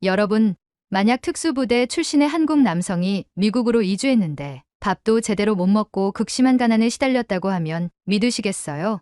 여러분, 만약 특수부대 출신의 한국 남성이 미국으로 이주했는데 밥도 제대로 못 먹고 극심한 가난에 시달렸다고 하면 믿으시겠어요?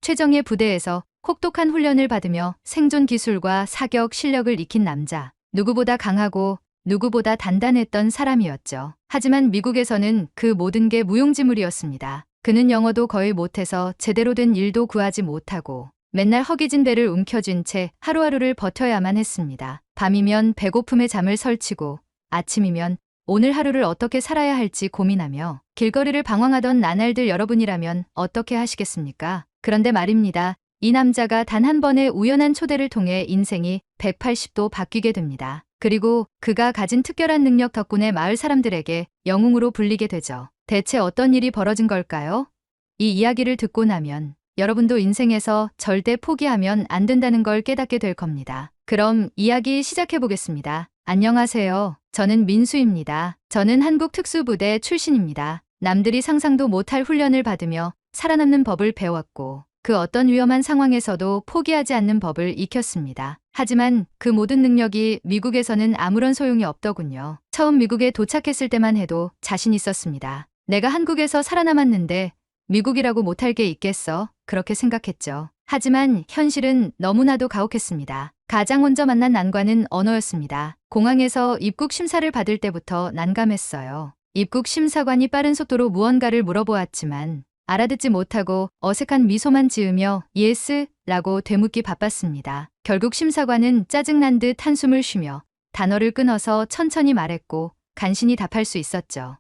최정예 부대에서 혹독한 훈련을 받으며 생존 기술과 사격 실력을 익힌 남자. 누구보다 강하고 누구보다 단단했던 사람이었죠. 하지만 미국에서는 그 모든 게 무용지물이었습니다. 그는 영어도 거의 못해서 제대로 된 일도 구하지 못하고 맨날 허기진 배를 움켜쥔 채 하루하루를 버텨야만 했습니다. 밤이면 배고픔에 잠을 설치고 아침이면 오늘 하루를 어떻게 살아야 할지 고민하며 길거리를 방황하던 나날들 여러분이라면 어떻게 하시겠습니까? 그런데 말입니다. 이 남자가 단 한 번의 우연한 초대를 통해 인생이 180도 바뀌게 됩니다. 그리고 그가 가진 특별한 능력 덕분에 마을 사람들에게 영웅으로 불리게 되죠. 대체 어떤 일이 벌어진 걸까요? 이 이야기를 듣고 나면 여러분도 인생에서 절대 포기하면 안 된다는 걸 깨닫게 될 겁니다. 그럼 이야기 시작해 보겠습니다. 안녕하세요. 저는 민수입니다. 저는 한국 특수부대 출신입니다. 남들이 상상도 못할 훈련을 받으며 살아남는 법을 배웠고 그 어떤 위험한 상황에서도 포기하지 않는 법을 익혔습니다. 하지만 그 모든 능력이 미국에서는 아무런 소용이 없더군요. 처음 미국에 도착했을 때만 해도 자신 있었습니다. 내가 한국에서 살아남았는데 미국이라고 못할 게 있겠어? 그렇게 생각했죠. 하지만 현실은 너무나도 가혹했습니다. 가장 먼저 만난 난관은 언어였습니다. 공항에서 입국 심사를 받을 때부터 난감했어요. 입국 심사관이 빠른 속도로 무언가를 물어보았지만 알아듣지 못하고 어색한 미소만 지으며 예스라고 되묻기 바빴습니다. 결국 심사관은 짜증난 듯 한숨을 쉬며 단어를 끊어서 천천히 말했고 간신히 답할 수 있었죠.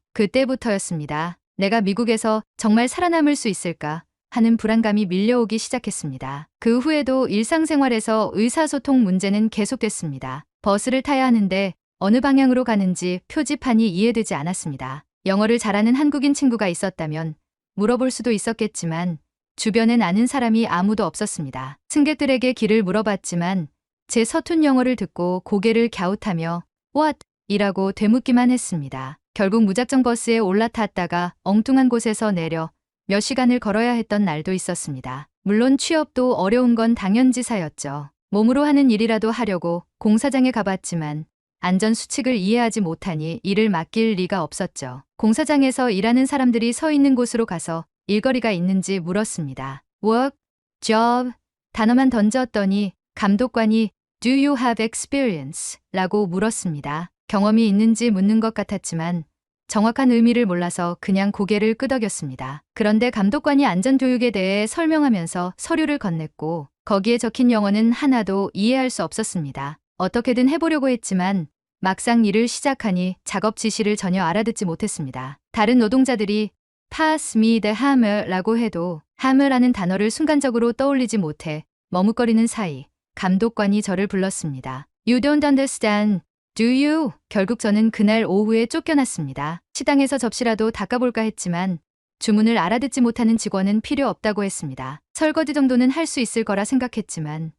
그때부터였습니다. 내가 미국에서 정말 살아남을 수 있을까 하는 불안감이 밀려오기 시작했습니다. 그 후에도 일상생활에서 의사소통 문제는 계속됐습니다. 버스를 타야 하는데 어느 방향으로 가는지 표지판이 이해되지 않았습니다. 영어를 잘하는 한국인 친구가 있었다면 물어볼 수도 있었겠지만 주변엔 아는 사람이 아무도 없었습니다. 승객들에게 길을 물어봤지만 제 서툰 영어를 듣고 고개를 갸웃하며 What? 이라고 되묻기만 했습니다. 결국 무작정 버스에 올라탔다가 엉뚱한 곳에서 내려 몇 시간을 걸어야 했던 날도 있었습니다. 물론 취업도 어려운 건 당연지사였죠. 몸으로 하는 일이라도 하려고 공사장에 가봤지만 안전수칙을 이해하지 못하니 일을 맡길 리가 없었죠. 공사장에서 일하는 사람들이 서 있는 곳으로 가서 일거리가 있는지 물었습니다. Work, job 단어만 던졌더니 감독관이 Do you have experience? 라고 물었습니다. 경험이 있는지 묻는 것 같았지만 정확한 의미를 몰라서 그냥 고개를 끄덕였습니다. 그런데 감독관이 안전교육에 대해 설명하면서 서류를 건넸고 거기에 적힌 영어는 하나도 이해할 수 없었습니다. 어떻게든 해보려고 했지만 막상 일을 시작하니 작업 지시를 전혀 알아듣지 못했습니다. 다른 노동자들이 Pass me the hammer라고 해도 hammer라는 단어를 순간적으로 떠올리지 못해 머뭇거리는 사이 감독관이 저를 불렀습니다. You don't understand, do you? 결국 저는 그날 오후에 쫓겨났습니다. 식당에서 접시라도 닦아볼까 했지만 주문을 알아듣지 못하는 직원은 필요 없다고 했습니다. 설거지 정도는 할 수 있을 거라 생각했지만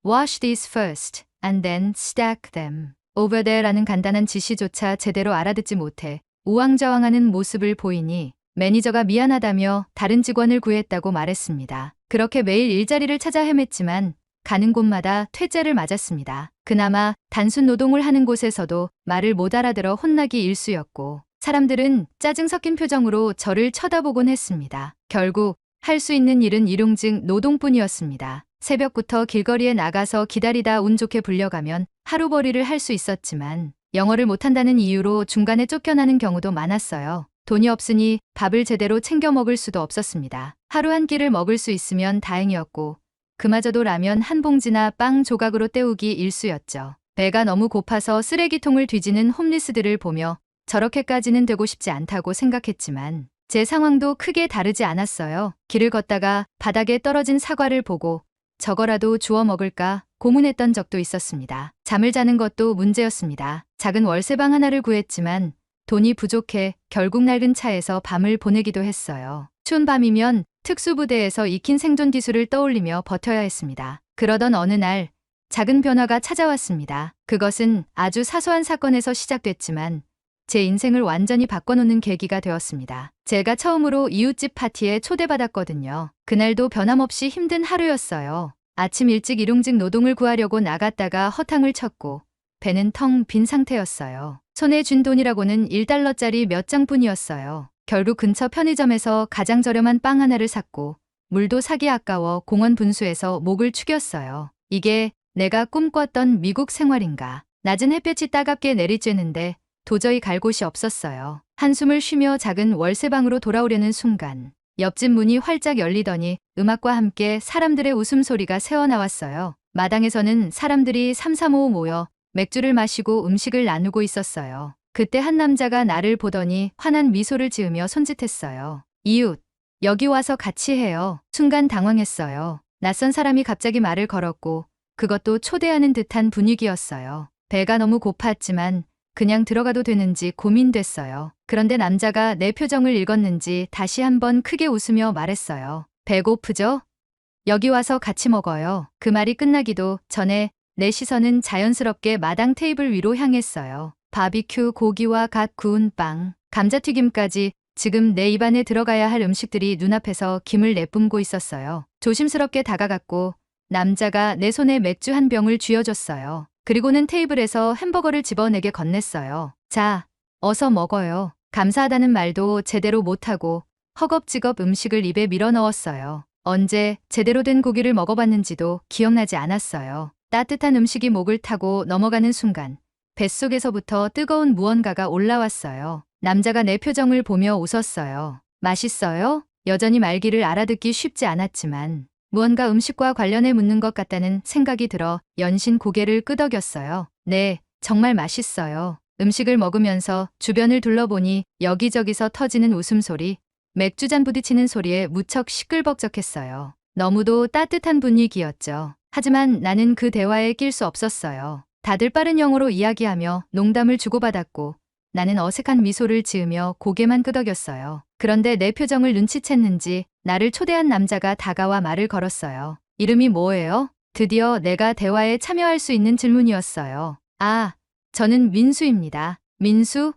Wash these first and then stack them. Over there라는 간단한 지시조차 제대로 알아듣지 못해 우왕좌왕하는 모습을 보이니 매니저가 미안하다며 다른 직원을 구했다고 말했습니다. 그렇게 매일 일자리를 찾아 헤맸지만 가는 곳마다 퇴짜를 맞았습니다. 그나마 단순 노동을 하는 곳에서도 말을 못 알아들어 혼나기 일쑤였고 사람들은 짜증 섞인 표정으로 저를 쳐다보곤 했습니다. 결국 할 수 있는 일은 일용직 노동뿐이었습니다. 새벽부터 길거리에 나가서 기다리다 운 좋게 불려가면 하루벌이를 할 수 있었지만 영어를 못한다는 이유로 중간에 쫓겨나는 경우도 많았어요. 돈이 없으니 밥을 제대로 챙겨 먹을 수도 없었습니다. 하루 한 끼를 먹을 수 있으면 다행이었고 그마저도 라면 한 봉지나 빵 조각으로 때우기 일쑤였죠. 배가 너무 고파서 쓰레기통을 뒤지는 홈리스들을 보며 저렇게까지는 되고 싶지 않다고 생각했지만 제 상황도 크게 다르지 않았어요. 길을 걷다가 바닥에 떨어진 사과를 보고 저거라도 주워 먹을까 고문했던 적도 있었습니다. 잠을 자는 것도 문제였습니다. 작은 월세방 하나를 구했지만 돈이 부족해 결국 낡은 차에서 밤을 보내기도 했어요. 추운 밤이면 특수부대에서 익힌 생존 기술을 떠올리며 버텨야 했습니다. 그러던 어느 날 작은 변화가 찾아왔습니다. 그것은 아주 사소한 사건에서 시작됐지만 제 인생을 완전히 바꿔놓는 계기가 되었습니다. 제가 처음으로 이웃집 파티에 초대받았거든요. 그날도 변함없이 힘든 하루였어요. 아침 일찍 일용직 노동을 구하려고 나갔다가 허탕을 쳤고 배는 텅 빈 상태였어요. 손에 쥔 돈이라고는 1달러짜리 몇 장뿐이었어요. 결국 근처 편의점에서 가장 저렴한 빵 하나를 샀고 물도 사기 아까워 공원 분수에서 목을 축였어요. 이게 내가 꿈꿨던 미국 생활인가. 낮은 햇볕이 따갑게 내리쬐는데 도저히 갈 곳이 없었어요. 한숨을 쉬며 작은 월세방으로 돌아오려는 순간 옆집 문이 활짝 열리더니 음악과 함께 사람들의 웃음소리가 새어나왔어요. 마당에서는 사람들이 삼삼오오 모여 맥주를 마시고 음식을 나누고 있었어요. 그때 한 남자가 나를 보더니 환한 미소를 지으며 손짓했어요. 이웃, 여기 와서 같이 해요. 순간 당황했어요. 낯선 사람이 갑자기 말을 걸었고 그것도 초대하는 듯한 분위기였어요. 배가 너무 고팠지만 그냥 들어가도 되는지 고민됐어요. 그런데 남자가 내 표정을 읽었는지 다시 한번 크게 웃으며 말했어요. 배고프죠? 여기 와서 같이 먹어요. 그 말이 끝나기도 전에 내 시선은 자연스럽게 마당 테이블 위로 향했어요. 바비큐 고기와 갓 구운 빵, 감자튀김까지 지금 내 입안에 들어가야 할 음식들이 눈앞에서 김을 내뿜고 있었어요. 조심스럽게 다가갔고 남자가 내 손에 맥주 한 병을 쥐어줬어요. 그리고는 테이블에서 햄버거를 집어내게 건넸어요. 자, 어서 먹어요. 감사하다는 말도 제대로 못하고 허겁지겁 음식을 입에 밀어 넣었어요. 언제 제대로 된 고기를 먹어봤는지도 기억나지 않았어요. 따뜻한 음식이 목을 타고 넘어가는 순간 뱃속에서부터 뜨거운 무언가가 올라왔어요. 남자가 내 표정을 보며 웃었어요. 맛있어요? 여전히 말귀를 알아듣기 쉽지 않았지만 무언가 음식과 관련해 묻는 것 같다는 생각이 들어 연신 고개를 끄덕였어요. 네, 정말 맛있어요. 음식을 먹으면서 주변을 둘러보니 여기저기서 터지는 웃음소리, 맥주잔 부딪히는 소리에 무척 시끌벅적했어요. 너무도 따뜻한 분위기였죠. 하지만 나는 그 대화에 낄 수 없었어요. 다들 빠른 영어로 이야기하며 농담을 주고받았고 나는 어색한 미소를 지으며 고개만 끄덕였어요. 그런데 내 표정을 눈치챘는지 나를 초대한 남자가 다가와 말을 걸었어요. 이름이 뭐예요? 드디어 내가 대화에 참여할 수 있는 질문이었어요. 아, 저는 민수입니다. 민수?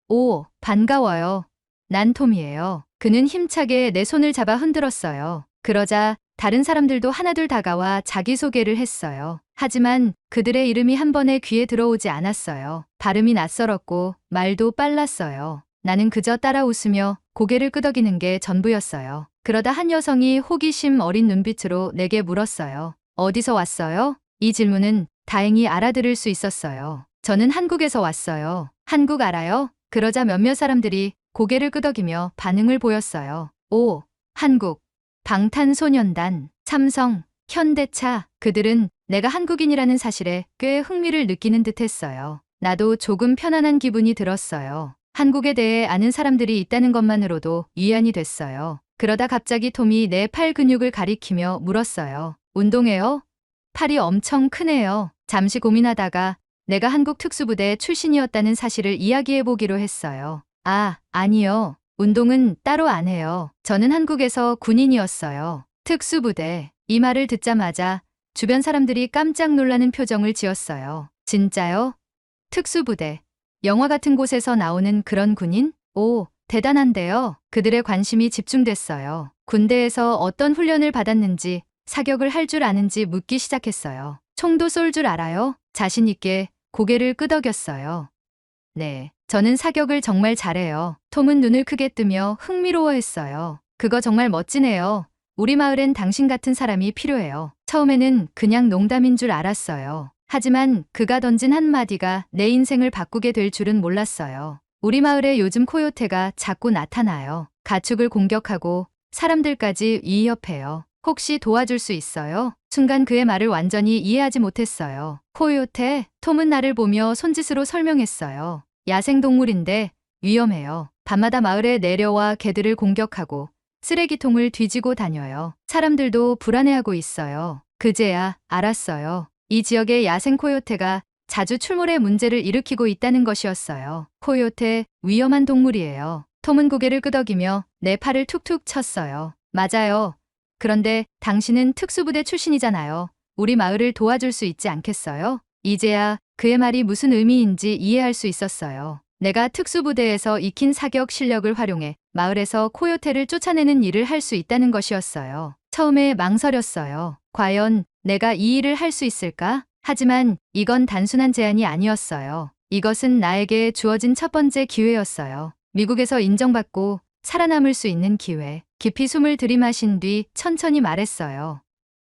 오, 반가워요. 난 톰이에요. 그는 힘차게 내 손을 잡아 흔들었어요. 그러자 다른 사람들도 하나둘 다가와 자기소개를 했어요. 하지만 그들의 이름이 한 번에 귀에 들어오지 않았어요. 발음이 낯설었고 말도 빨랐어요. 나는 그저 따라 웃으며 고개를 끄덕이는 게 전부였어요. 그러다 한 여성이 호기심 어린 눈빛으로 내게 물었어요. 어디서 왔어요? 이 질문은 다행히 알아들을 수 있었어요. 저는 한국에서 왔어요. 한국 알아요? 그러자 몇몇 사람들이 고개를 끄덕이며 반응을 보였어요. 오, 한국. 방탄소년단, 삼성, 현대차. 그들은 내가 한국인이라는 사실에 꽤 흥미를 느끼는 듯했어요. 나도 조금 편안한 기분이 들었어요. 한국에 대해 아는 사람들이 있다는 것만으로도 위안이 됐어요. 그러다 갑자기 톰이 내 팔 근육을 가리키며 물었어요. 운동해요? 팔이 엄청 크네요. 잠시 고민하다가 내가 한국 특수부대 출신이었다는 사실을 이야기해보기로 했어요. 아, 아니요. 운동은 따로 안 해요. 저는 한국에서 군인이었어요. 특수부대. 이 말을 듣자마자 주변 사람들이 깜짝 놀라는 표정을 지었어요. 진짜요? 특수부대. 영화 같은 곳에서 나오는 그런 군인? 오, 대단한데요. 그들의 관심이 집중됐어요. 군대에서 어떤 훈련을 받았는지, 사격을 할 줄 아는지 묻기 시작했어요. 총도 쏠 줄 알아요? 자신 있게 고개를 끄덕였어요. 네, 저는 사격을 정말 잘해요. 톰은 눈을 크게 뜨며 흥미로워했어요. 그거 정말 멋지네요. 우리 마을엔 당신 같은 사람이 필요해요. 처음에는 그냥 농담인 줄 알았어요. 하지만 그가 던진 한마디가 내 인생을 바꾸게 될 줄은 몰랐어요. 우리 마을에 요즘 코요테가 자꾸 나타나요. 가축을 공격하고 사람들까지 위협해요. 혹시 도와줄 수 있어요? 순간 그의 말을 완전히 이해하지 못했어요. 코요테? 톰은 나를 보며 손짓으로 설명했어요. 야생동물인데 위험해요. 밤마다 마을에 내려와 개들을 공격하고 쓰레기통을 뒤지고 다녀요. 사람들도 불안해하고 있어요. 그제야 알았어요. 이 지역의 야생 코요테가 자주 출몰의 문제를 일으키고 있다는 것이었어요. 코요테, 위험한 동물이에요. 톰은 고개를 끄덕이며 내 팔을 툭툭 쳤어요. 맞아요. 그런데 당신은 특수부대 출신이잖아요. 우리 마을을 도와줄 수 있지 않겠어요? 이제야 그의 말이 무슨 의미인지 이해할 수 있었어요. 내가 특수부대에서 익힌 사격 실력을 활용해 마을에서 코요테를 쫓아내는 일을 할 수 있다는 것이었어요. 처음에 망설였어요. 과연 내가 이 일을 할 수 있을까? 하지만 이건 단순한 제안이 아니었어요. 이것은 나에게 주어진 첫 번째 기회였어요. 미국에서 인정받고 살아남을 수 있는 기회. 깊이 숨을 들이마신 뒤 천천히 말했어요.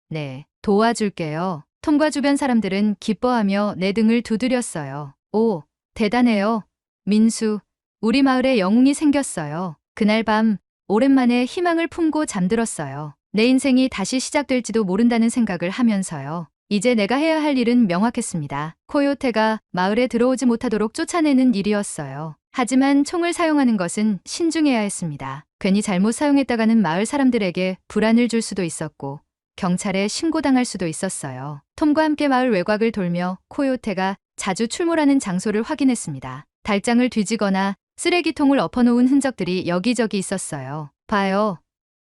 네, 도와줄게요. 톰과 주변 사람들은 기뻐하며 내 등을 두드렸어요. 오, 대단해요. 민수, 우리 마을에 영웅이 생겼어요. 그날 밤 오랜만에 희망을 품고 잠들었어요. 내 인생이 다시 시작될지도 모른다는 생각을 하면서요. 이제 내가 해야 할 일은 명확했습니다. 코요테가 마을에 들어오지 못하도록 쫓아내는 일이었어요. 하지만 총을 사용하는 것은 신중해야 했습니다. 괜히 잘못 사용했다가는 마을 사람들에게 불안을 줄 수도 있었고 경찰에 신고당할 수도 있었어요. 톰과 함께 마을 외곽을 돌며 코요테가 자주 출몰하는 장소를 확인했습니다. 달장을 뒤지거나 쓰레기통을 엎어놓은 흔적들이 여기저기 있었어요. 봐요.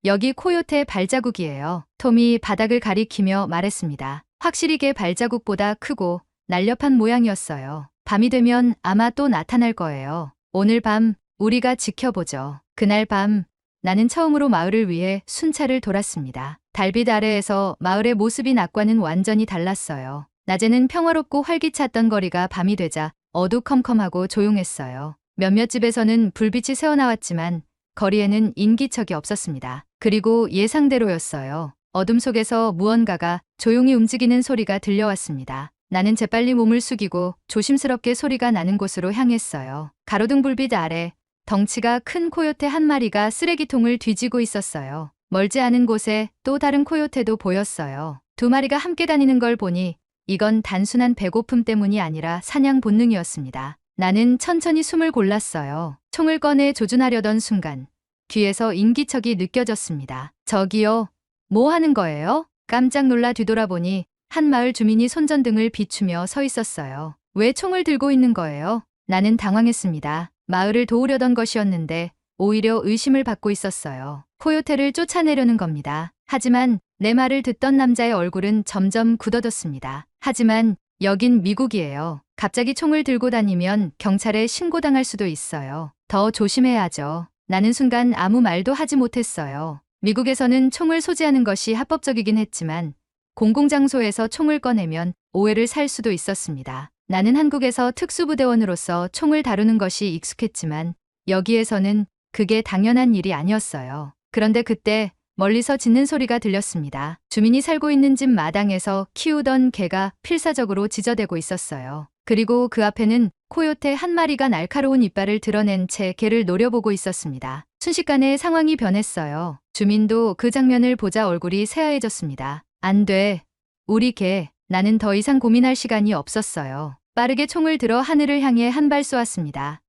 여기 코요테의 발자국이에요. 톰이 바닥을 가리키며 말했습니다. 확실히 개 발자국보다 크고 날렵한 모양이었어요. 밤이 되면 아마 또 나타날 거예요. 오늘 밤 우리가 지켜보죠. 그날 밤 나는 처음으로 마을을 위해 순찰을 돌았습니다. 달빛 아래에서 마을의 모습이 낮과는 완전히 달랐어요. 낮에는 평화롭고 활기찼던 거리가 밤이 되자 어두컴컴하고 조용했어요. 몇몇 집에서는 불빛이 새어나왔지만 거리에는 인기척이 없었습니다. 그리고 예상대로였어요. 어둠 속에서 무언가가 조용히 움직이는 소리가 들려왔습니다. 나는 재빨리 몸을 숙이고 조심스럽게 소리가 나는 곳으로 향했어요. 가로등 불빛 아래 덩치가 큰 코요테 한 마리가 쓰레기통을 뒤지고 있었어요. 멀지 않은 곳에 또 다른 코요테도 보였어요. 두 마리가 함께 다니는 걸 보니 이건 단순한 배고픔 때문이 아니라 사냥 본능이었습니다. 나는 천천히 숨을 골랐어요. 총을 꺼내 조준하려던 순간 뒤에서 인기척이 느껴졌습니다. 저기요. 뭐 하는 거예요? 깜짝 놀라 뒤돌아보니 한 마을 주민이 손전등을 비추며 서 있었어요. 왜 총을 들고 있는 거예요? 나는 당황했습니다. 마을을 도우려던 것이었는데 오히려 의심을 받고 있었어요. 코요테를 쫓아내려는 겁니다. 하지만 내 말을 듣던 남자의 얼굴은 점점 굳어졌습니다. 하지만 여긴 미국이에요. 갑자기 총을 들고 다니면 경찰에 신고당할 수도 있어요. 더 조심해야죠. 나는 순간 아무 말도 하지 못했어요. 미국에서는 총을 소지하는 것이 합법적이긴 했지만 공공장소에서 총을 꺼내면 오해를 살 수도 있었습니다. 나는 한국에서 특수부대원으로서 총을 다루는 것이 익숙했지만 여기에서는 그게 당연한 일이 아니었어요. 그런데 그때 멀리서 짖는 소리가 들렸습니다. 주민이 살고 있는 집 마당에서 키우던 개가 필사적으로 짖어대고 있었어요. 그리고 그 앞에는 코요테 한 마리가 날카로운 이빨을 드러낸 채 개를 노려보고 있었습니다. 순식간에 상황이 변했어요. 주민도 그 장면을 보자 얼굴이 새하얘졌습니다. 안 돼. 우리 개. 나는 더 이상 고민할 시간이 없었어요. 빠르게 총을 들어 하늘을 향해 한 발 쏘았습니다.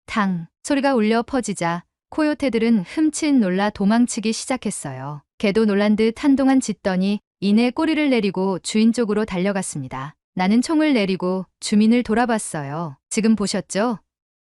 탕! 소리가 울려 퍼지자 코요테들은 흠칫 놀라 도망치기 시작했어요. 개도 놀란 듯 한동안 짖더니 이내 꼬리를 내리고 주인 쪽으로 달려갔습니다. 나는 총을 내리고 주민을 돌아봤어요. 지금 보셨죠?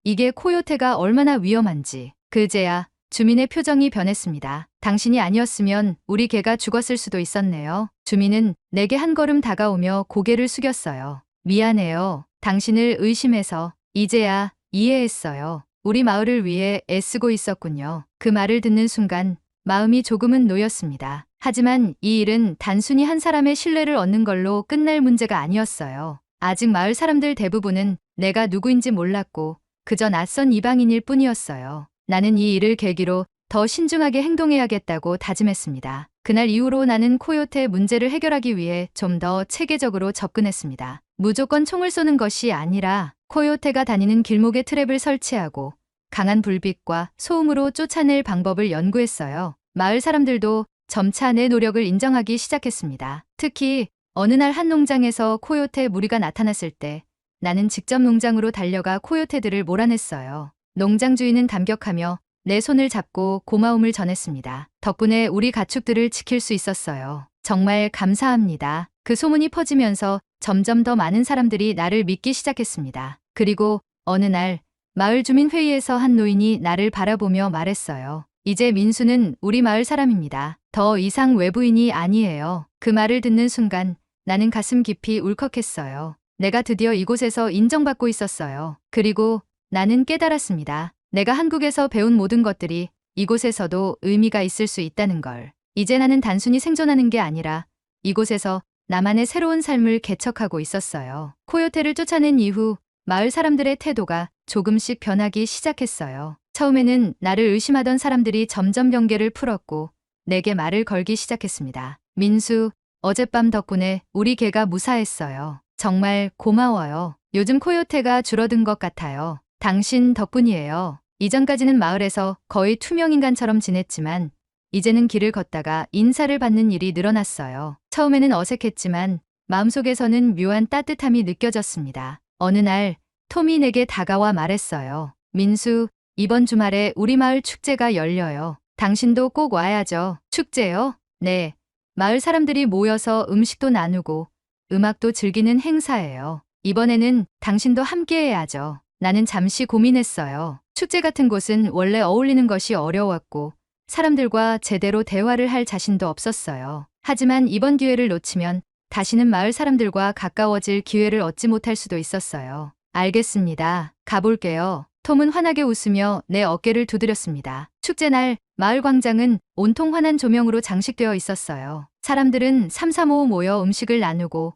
이게 코요테가 얼마나 위험한지. 그제야 주민의 표정이 변했습니다. 당신이 아니었으면 우리 개가 죽었을 수도 있었네요. 주민은 내게 한 걸음 다가오며 고개를 숙였어요. 미안해요. 당신을 의심해서. 이제야 이해했어요. 우리 마을을 위해 애쓰고 있었군요. 그 말을 듣는 순간 마음이 조금은 놓였습니다. 하지만 이 일은 단순히 한 사람의 신뢰를 얻는 걸로 끝날 문제가 아니었어요. 아직 마을 사람들 대부분은 내가 누구인지 몰랐고 그저 낯선 이방인일 뿐이었어요. 나는 이 일을 계기로 더 신중하게 행동해야겠다고 다짐했습니다. 그날 이후로 나는 코요테 문제를 해결하기 위해 좀 더 체계적으로 접근했습니다. 무조건 총을 쏘는 것이 아니라 코요테가 다니는 길목에 트랩을 설치하고 강한 불빛과 소음으로 쫓아낼 방법을 연구했어요. 마을 사람들도 점차 내 노력을 인정하기 시작했습니다. 특히 어느 날 한 농장에서 코요테 무리가 나타났을 때 나는 직접 농장으로 달려가 코요테들을 몰아냈어요. 농장 주인은 감격하며 내 손을 잡고 고마움을 전했습니다. 덕분에 우리 가축들을 지킬 수 있었어요. 정말 감사합니다. 그 소문이 퍼지면서 점점 더 많은 사람들이 나를 믿기 시작했습니다. 그리고 어느 날 마을 주민 회의에서 한 노인이 나를 바라보며 말했어요. 이제 민수는 우리 마을 사람입니다. 더 이상 외부인이 아니에요. 그 말을 듣는 순간 나는 가슴 깊이 울컥했어요. 내가 드디어 이곳에서 인정받고 있었어요. 그리고 나는 깨달았습니다. 내가 한국에서 배운 모든 것들이 이곳에서도 의미가 있을 수 있다는 걸. 이제 나는 단순히 생존하는 게 아니라 이곳에서 나만의 새로운 삶을 개척하고 있었어요. 코요테를 쫓아낸 이후 마을 사람들의 태도가 조금씩 변하기 시작했어요. 처음에는 나를 의심하던 사람들이 점점 경계를 풀었고 내게 말을 걸기 시작했습니다. 민수, 어젯밤 덕분에 우리 개가 무사했어요. 정말 고마워요. 요즘 코요테가 줄어든 것 같아요. 당신 덕분이에요. 이전까지는 마을에서 거의 투명인간처럼 지냈지만 이제는 길을 걷다가 인사를 받는 일이 늘어났어요. 처음에는 어색했지만 마음속에서는 묘한 따뜻함이 느껴졌습니다. 어느 날 톰이 내게 다가와 말했어요. 민수, 이번 주말에 우리 마을 축제가 열려요. 당신도 꼭 와야죠. 축제요? 네. 마을 사람들이 모여서 음식도 나누고 음악도 즐기는 행사예요. 이번에는 당신도 함께해야죠. 나는 잠시 고민했어요. 축제 같은 곳은 원래 어울리는 것이 어려웠고 사람들과 제대로 대화를 할 자신도 없었어요. 하지만 이번 기회를 놓치면 다시는 마을 사람들과 가까워질 기회를 얻지 못할 수도 있었어요. 알겠습니다. 가볼게요. 톰은 환하게 웃으며 내 어깨를 두드렸습니다. 축제날 마을 광장은 온통 환한 조명으로 장식되어 있었어요. 사람들은 삼삼오오 모여 음식을 나누고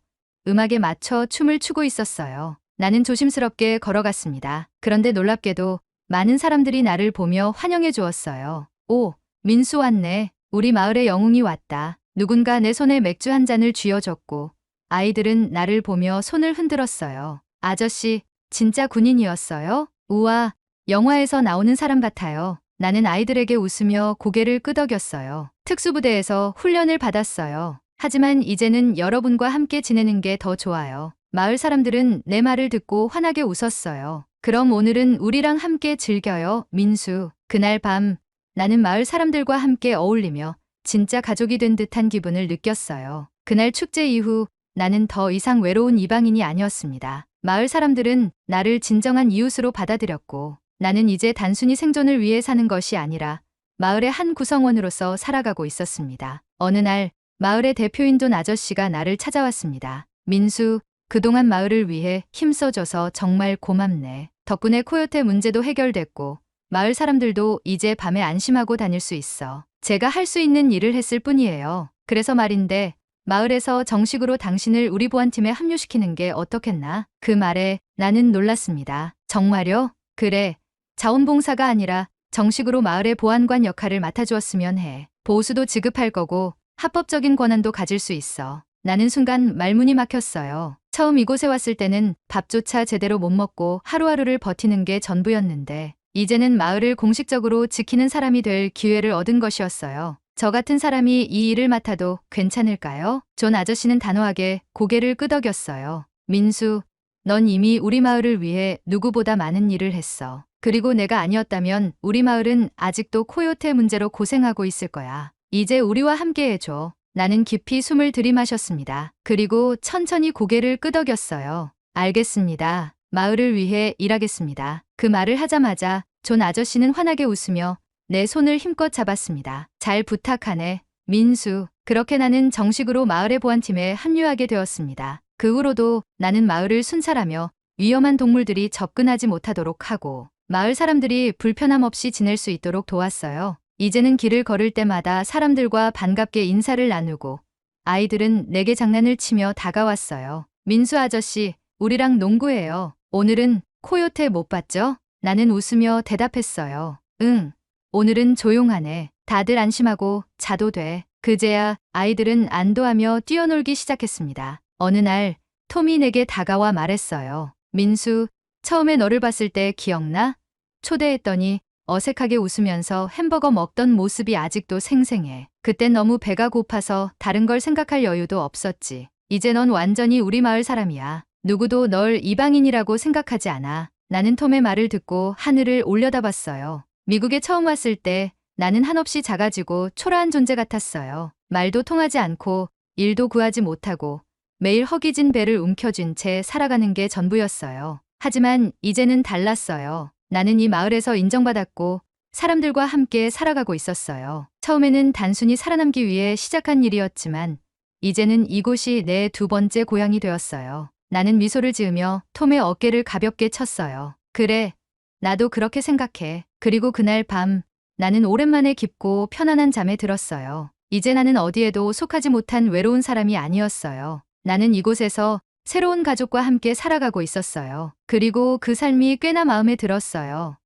음악에 맞춰 춤을 추고 있었어요. 나는 조심스럽게 걸어갔습니다. 그런데 놀랍게도 많은 사람들이 나를 보며 환영해 주었어요. 오, 민수 왔네. 우리 마을의 영웅이 왔다. 누군가 내 손에 맥주 한 잔을 쥐어줬고 아이들은 나를 보며 손을 흔들었어요. 아저씨, 진짜 군인이었어요? 우와, 영화에서 나오는 사람 같아요. 나는 아이들에게 웃으며 고개를 끄덕였어요. 특수부대에서 훈련을 받았어요. 하지만 이제는 여러분과 함께 지내는 게 더 좋아요. 마을 사람들은 내 말을 듣고 환하게 웃었어요. 그럼 오늘은 우리랑 함께 즐겨요, 민수. 그날 밤 나는 마을 사람들과 함께 어울리며 진짜 가족이 된 듯한 기분을 느꼈어요. 그날 축제 이후 나는 더 이상 외로운 이방인이 아니었습니다. 마을 사람들은 나를 진정한 이웃으로 받아들였고 나는 이제 단순히 생존을 위해 사는 것이 아니라 마을의 한 구성원으로서 살아가고 있었습니다. 어느 날 마을의 대표인 돈 아저씨가 나를 찾아왔습니다. 민수, 그동안 마을을 위해 힘써줘서 정말 고맙네. 덕분에 코요테 문제도 해결됐고 마을 사람들도 이제 밤에 안심하고 다닐 수 있어. 제가 할 수 있는 일을 했을 뿐이에요. 그래서 말인데 마을에서 정식으로 당신을 우리 보안팀에 합류시키는 게 어떻겠나? 그 말에 나는 놀랐습니다. 정말요? 그래. 자원봉사가 아니라 정식으로 마을의 보안관 역할을 맡아주었으면 해. 보수도 지급할 거고 합법적인 권한도 가질 수 있어. 나는 순간 말문이 막혔어요. 처음 이곳에 왔을 때는 밥조차 제대로 못 먹고 하루하루를 버티는 게 전부였는데 이제는 마을을 공식적으로 지키는 사람이 될 기회를 얻은 것이었어요. 저 같은 사람이 이 일을 맡아도 괜찮을까요? 존 아저씨는 단호하게 고개를 끄덕였어요. 민수, 넌 이미 우리 마을을 위해 누구보다 많은 일을 했어. 그리고 내가 아니었다면 우리 마을은 아직도 코요테 문제로 고생하고 있을 거야. 이제 우리와 함께 해줘. 나는 깊이 숨을 들이마셨습니다. 그리고 천천히 고개를 끄덕였어요. 알겠습니다. 마을을 위해 일하겠습니다. 그 말을 하자마자 존 아저씨는 환하게 웃으며 내 손을 힘껏 잡았습니다. 잘 부탁하네, 민수. 그렇게 나는 정식으로 마을의 보안팀에 합류하게 되었습니다. 그 후로도 나는 마을을 순찰하며 위험한 동물들이 접근하지 못하도록 하고 마을 사람들이 불편함 없이 지낼 수 있도록 도왔어요. 이제는 길을 걸을 때마다 사람들과 반갑게 인사를 나누고 아이들은 내게 장난을 치며 다가왔어요. 민수 아저씨, 우리랑 농구해요. 오늘은 코요테 못 봤죠? 나는 웃으며 대답했어요. 응, 오늘은 조용하네. 다들 안심하고 자도 돼. 그제야 아이들은 안도하며 뛰어놀기 시작했습니다. 어느 날 톰이 내게 다가와 말했어요. 민수, 처음에 너를 봤을 때 기억나? 초대했더니 어색하게 웃으면서 햄버거 먹던 모습이 아직도 생생해. 그땐 너무 배가 고파서 다른 걸 생각할 여유도 없었지. 이제 넌 완전히 우리 마을 사람이야. 누구도 널 이방인이라고 생각하지 않아. 나는 톰의 말을 듣고 하늘을 올려다봤어요. 미국에 처음 왔을 때 나는 한없이 작아지고 초라한 존재 같았어요. 말도 통하지 않고 일도 구하지 못하고 매일 허기진 배를 움켜쥔 채 살아가는 게 전부였어요. 하지만 이제는 달랐어요. 나는 이 마을에서 인정받았고 사람들과 함께 살아가고 있었어요. 처음에는 단순히 살아남기 위해 시작한 일이었지만 이제는 이곳이 내 두 번째 고향이 되었어요. 나는 미소를 지으며 톰의 어깨를 가볍게 쳤어요. 그래, 나도 그렇게 생각해. 그리고 그날 밤 나는 오랜만에 깊고 편안한 잠에 들었어요. 이제 나는 어디에도 속하지 못한 외로운 사람이 아니었어요. 나는 이곳에서 새로운 가족과 함께 살아가고 있었어요. 그리고 그 삶이 꽤나 마음에 들었어요.